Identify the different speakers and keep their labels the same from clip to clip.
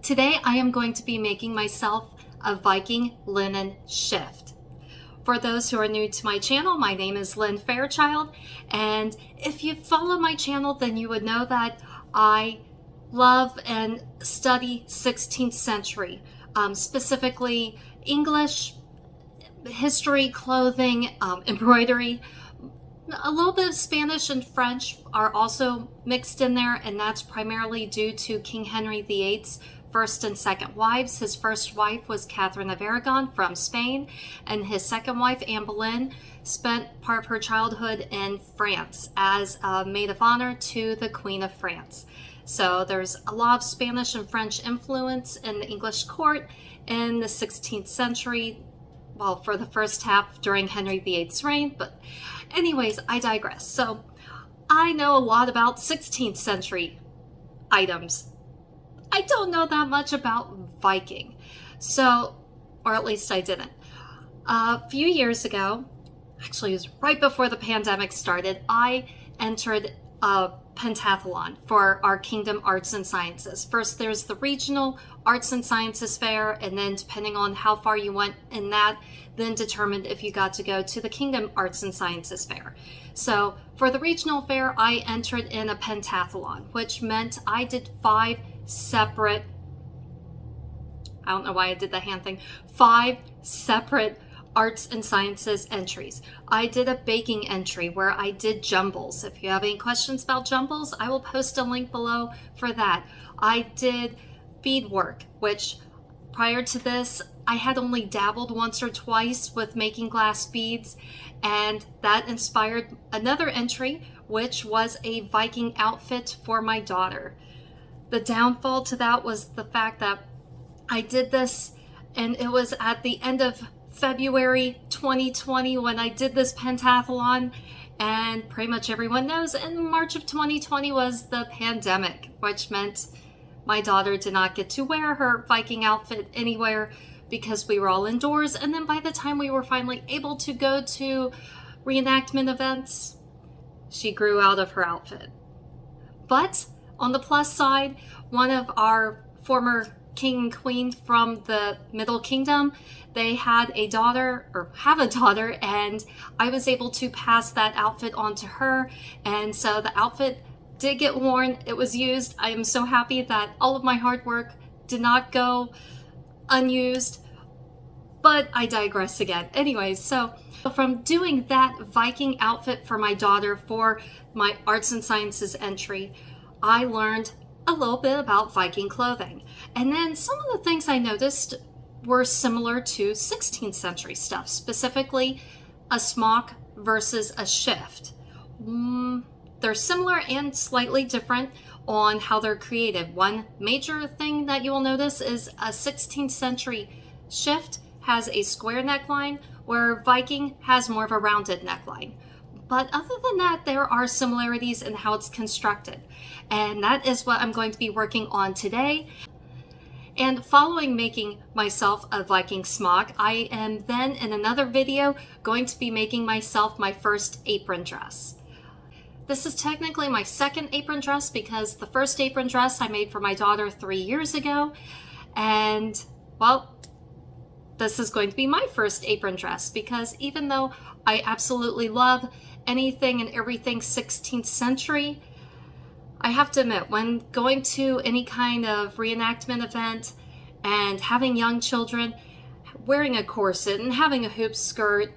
Speaker 1: Today I am going to be making myself a Viking linen shift. For those who are new to my channel, my name is Lynn Fairchild, and if you follow my channel, then you would know that I love and study 16th century, specifically English, history, clothing, embroidery. A little bit of Spanish and French are also mixed in there, and that's primarily due to King Henry VIII's first and second wives. His first wife was Catherine of Aragon from Spain, and his second wife, Anne Boleyn, spent part of her childhood in France as a maid of honor to the Queen of France. So there's a lot of Spanish and French influence in the English court in the 16th century, well, for the first half during Henry VIII's reign, but anyways, I digress. So I know a lot about 16th century items. I don't know that much about Viking, so, or at least I didn't. A few years ago, actually it was right before the pandemic started, I entered a pentathlon for our Kingdom Arts and Sciences. First there's the regional Arts and Sciences fair, and then depending on how far you went in that, then determined if you got to go to the Kingdom Arts and Sciences fair. So for the regional fair, I entered in a pentathlon, which meant I did 5 separate, I don't know why I did the hand thing, 5 separate arts and sciences entries. I did a baking entry where I did jumbles. If you have any questions about jumbles, I will post a link below for that. I did beadwork, which prior to this, I had only dabbled once or twice with making glass beads, and that inspired another entry, which was a Viking outfit for my daughter. The downfall to that was the fact that I did this, and it was at the end of February 2020 when I did this pentathlon, and pretty much everyone knows in March of 2020 was the pandemic, which meant my daughter did not get to wear her Viking outfit anywhere because we were all indoors. And then by the time we were finally able to go to reenactment events, she grew out of her outfit. But on the plus side, one of our former king and queen from the Middle Kingdom, they had a daughter, or have a daughter, and I was able to pass that outfit on to her. And so the outfit did get worn, it was used. I am so happy that all of my hard work did not go unused, but I digress again. Anyways, so from doing that Viking outfit for my daughter for my arts and sciences entry, I learned a little bit about Viking clothing. And then some of the things I noticed were similar to 16th century stuff, specifically a smock versus a shift. They're similar and slightly different on how they're created. One major thing that you will notice is a 16th century shift has a square neckline, where Viking has more of a rounded neckline. But other than that, there are similarities in how it's constructed. And that is what I'm going to be working on today. And following making myself a Viking smock, I am then in another video going to be making myself my first apron dress. This is technically my second apron dress because the first apron dress I made for my daughter 3 years ago. And well, this is going to be my first apron dress because even though I absolutely love anything and everything 16th century, I have to admit, when going to any kind of reenactment event and having young children, wearing a corset and having a hoop skirt,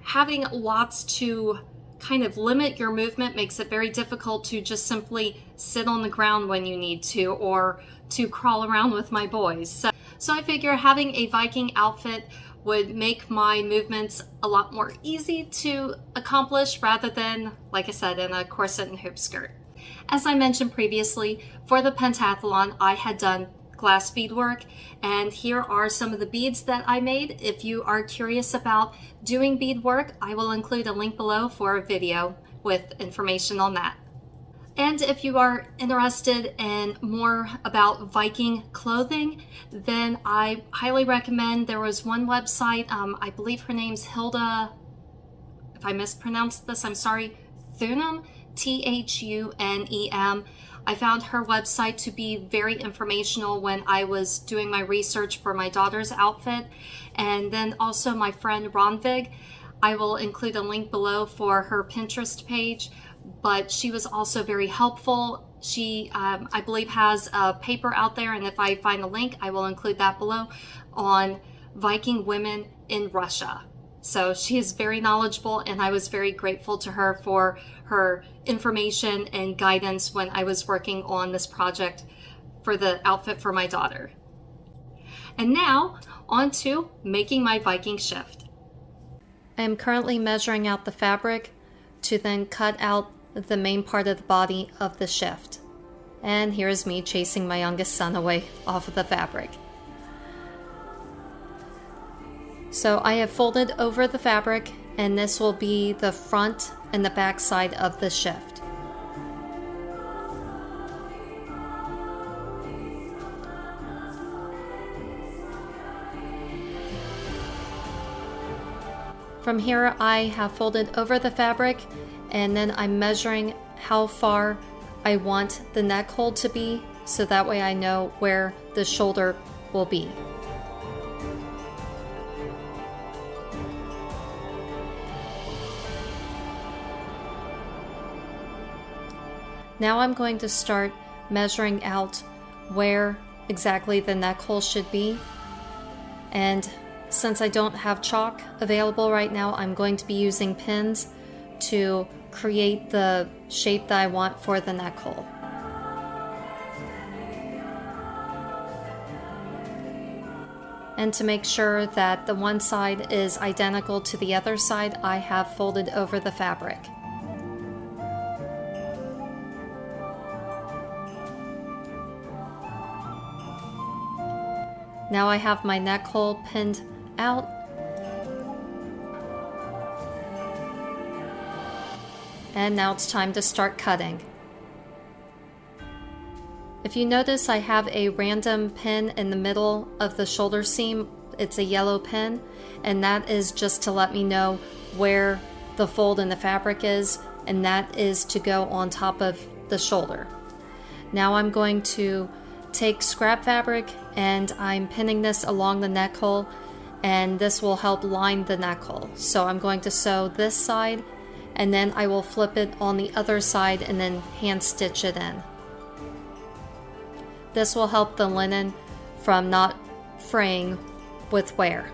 Speaker 1: having lots to kind of limit your movement makes it very difficult to just simply sit on the ground when you need to, or to crawl around with my boys. So I figure having a Viking outfit would make my movements a lot more easy to accomplish rather than, like I said, in a corset and hoop skirt. As I mentioned previously, for the pentathlon, I had done glass beadwork, and here are some of the beads that I made. If you are curious about doing beadwork, I will include a link below for a video with information on that. And if you are interested in more about Viking clothing, then I highly recommend, there was one website, I believe her name's Hilda, if I mispronounced this, I'm sorry, Thunem, Thunem. I found her website to be very informational when I was doing my research for my daughter's outfit. And then also my friend Ronvig, I will include a link below for her Pinterest page, but she was also very helpful. She, I believe, has a paper out there, and if I find a link, I will include that below, on Viking women in Russia. So she is very knowledgeable, and I was very grateful to her for her information and guidance when I was working on this project for the outfit for my daughter. And now, on to making my Viking shift. I am currently measuring out the fabric to then cut out the main part of the body of the shift. And here's me chasing my youngest son away off of the fabric. So I have folded over the fabric, and this will be the front and the back side of the shift. From here, I have folded over the fabric, and then I'm measuring how far I want the neck hole to be, so that way I know where the shoulder will be. Now I'm going to start measuring out where exactly the neck hole should be. And since I don't have chalk available right now, I'm going to be using pins to create the shape that I want for the neck hole. And to make sure that the one side is identical to the other side, I have folded over the fabric. Now I have my neck hole pinned out. And now it's time to start cutting. If you notice, I have a random pin in the middle of the shoulder seam. It's a yellow pin, and that is just to let me know where the fold in the fabric is, and that is to go on top of the shoulder. Now I'm going to take scrap fabric, and I'm pinning this along the neck hole, and this will help line the neck hole. So I'm going to sew this side, and then I will flip it on the other side and then hand stitch it in. This will help the linen from not fraying with wear.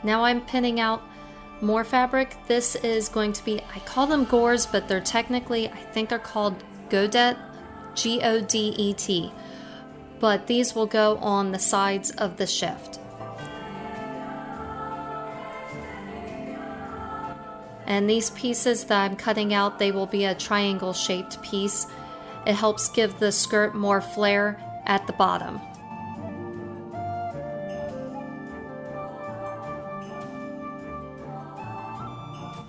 Speaker 1: Now I'm pinning out more fabric. This is going to be, I call them gores, but they're technically, I think they're called godet, G-O-D-E-T. But these will go on the sides of the shift. And these pieces that I'm cutting out, they will be a triangle shaped piece. It helps give the skirt more flare at the bottom.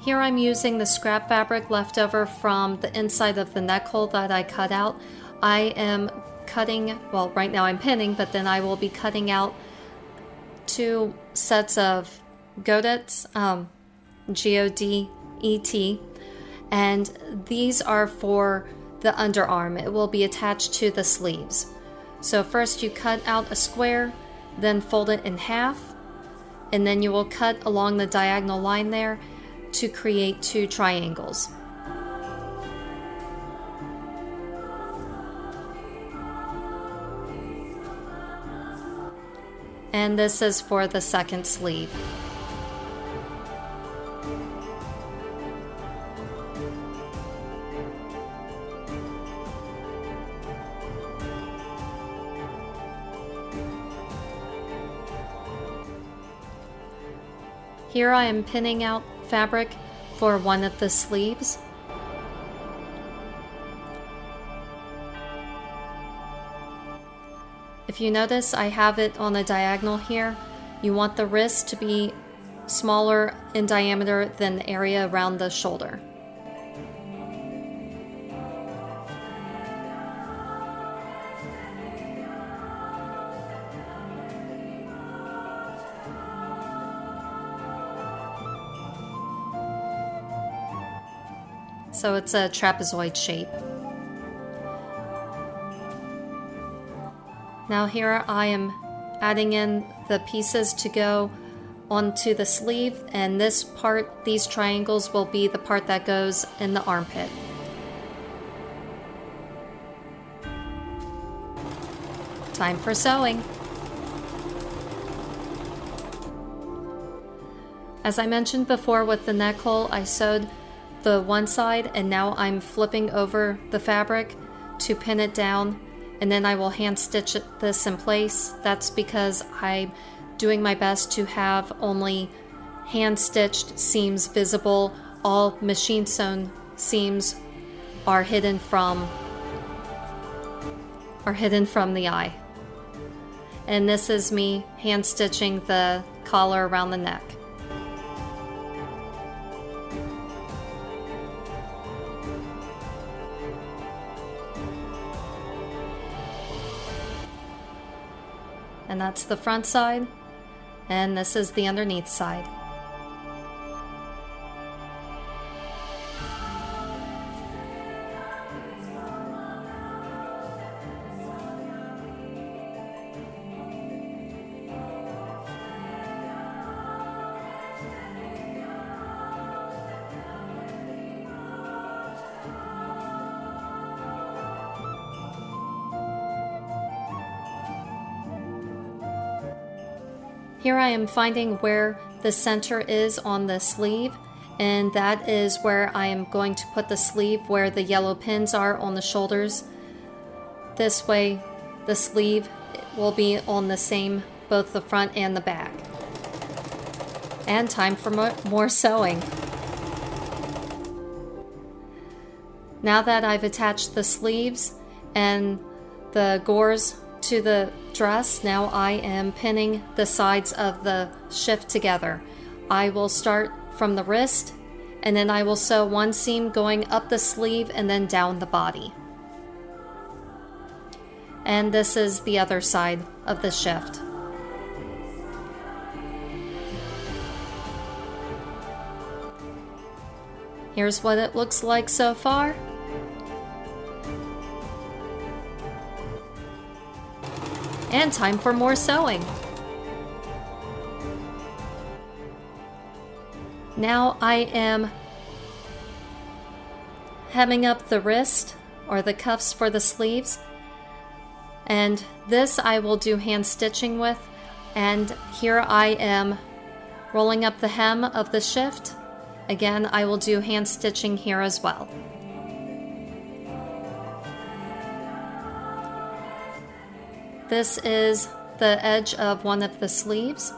Speaker 1: Here I'm using the scrap fabric left over from the inside of the neck hole that I cut out. I am cutting, well, right now I'm pinning, but then I will be cutting out 2 sets of godets, G-O-D-E-T, and these are for the underarm. It will be attached to the sleeves. So first you cut out a square, then fold it in half, and then you will cut along the diagonal line there to create 2 triangles. And this is for the second sleeve. Here I am pinning out fabric for one of the sleeves. If you notice, I have it on a diagonal here. You want the wrist to be smaller in diameter than the area around the shoulder. So it's a trapezoid shape. Now here I am adding in the pieces to go onto the sleeve, and this part, these triangles, will be the part that goes in the armpit. Time for sewing. As I mentioned before with the neck hole, I sewed the one side and now I'm flipping over the fabric to pin it down, and then I will hand stitch this in place. That's because I'm doing my best to have only hand stitched seams visible. All machine sewn seams are hidden from the eye. And this is me hand stitching the collar around the neck. And that's the front side, and this is the underneath side. Here I am finding where the center is on the sleeve, and that is where I am going to put the sleeve where the yellow pins are on the shoulders. This way the sleeve will be on the same, both the front and the back. And time for more sewing. Now that I've attached the sleeves and the gores to the dress, now I am pinning the sides of the shift together. I will start from the wrist, and then I will sew one seam going up the sleeve and then down the body. And this is the other side of the shift. Here's what it looks like so far. And time for more sewing. Now I am hemming up the wrist or the cuffs for the sleeves, and this I will do hand stitching with, and here I am rolling up the hem of the shift. Again, I will do hand stitching here as well. This is the edge of one of the sleeves.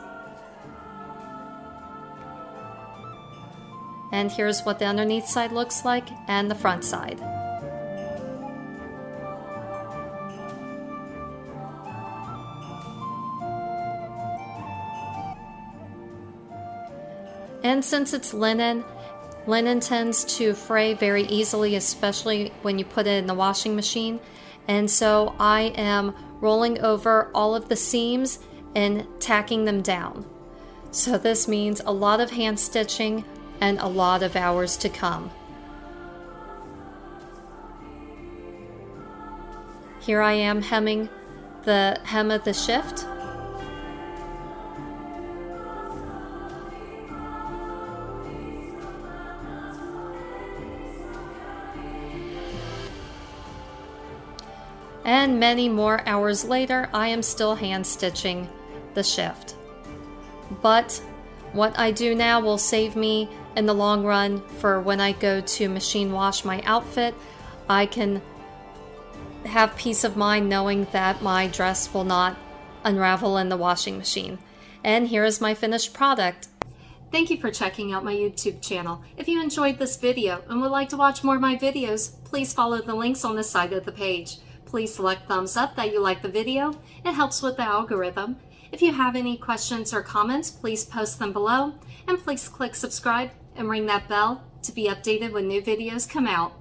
Speaker 1: And here's what the underneath side looks like, and the front side. And since it's linen tends to fray very easily, especially when you put it in the washing machine. And so I am rolling over all of the seams and tacking them down. So this means a lot of hand stitching and a lot of hours to come. Here I am hemming the hem of the shift. And many more hours later, I am still hand stitching the shift. But what I do now will save me in the long run for when I go to machine wash my outfit. I can have peace of mind knowing that my dress will not unravel in the washing machine. And here is my finished product. Thank you for checking out my YouTube channel. If you enjoyed this video and would like to watch more of my videos, please follow the links on the side of the page. Please select thumbs up that you like the video. It helps with the algorithm. If you have any questions or comments, please post them below. And please click subscribe and ring that bell to be updated when new videos come out.